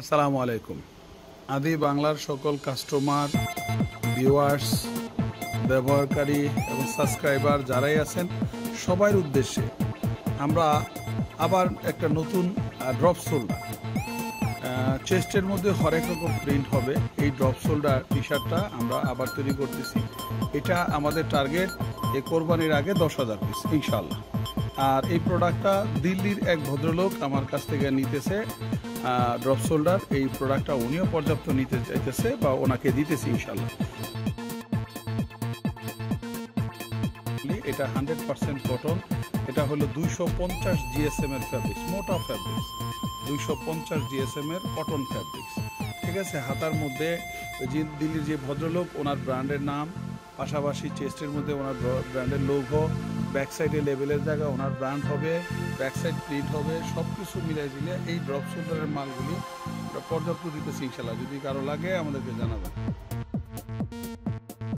আসসালামু আলাইকুম। আদি বাংলার সকল কাস্টমার, ভিউয়ার্স, ব্যবহারকারী এবং সাবস্ক্রাইবার যারাই আছেন সবার উদ্দেশ্যে আমরা আবার একটা নতুন ড্রপ শোল্ডার চেস্টের মধ্যে হরেক রকম প্রিন্ট হবে। এই ড্রপ শোল্ডার টি শার্টটা আমরা আবার তৈরি করতেছি। এটা আমাদের টার্গেট এই কোরবানির আগে 10,000 পিস ইনশাল্লাহ। আর এই প্রোডাক্টটা দিল্লির এক ভদ্রলোক আমার কাছ থেকে নিতেছে ড্রপ শোল্ডার। এই প্রোডাক্টটা উনিও পর্যাপ্ত নিতে চাইতেছে বা ওনাকে দিতেছি ইনশাল্লাহ। এটা 100% কটন। এটা হলো 250 জিএসএম এর ফ্যাব্রিক্স, মোটা ফ্যাব্রিক্স, 250 জিএসএম এর কটন ফ্যাব্রিক্স। ঠিক আছে। হাতার মধ্যে যে দিল্লির যে ভদ্রলোক ওনার ব্র্যান্ডের নাম, পাশাপাশি চেস্টের মধ্যে ওনার ব্র্যান্ডের লোগো, ব্যাক সাইডে লেবেলের জায়গা ওনার ব্র্যান্ড হবে, ব্যাক সাইড প্রিন্ট হবে। সব কিছু মিলাই দিলে এই ড্রপ শোল্ডারের মালগুলি পর্যাপ্ত দিতেছি ইনশাল্লাহ। যদি কারো লাগে আমাদেরকে জানাবেন।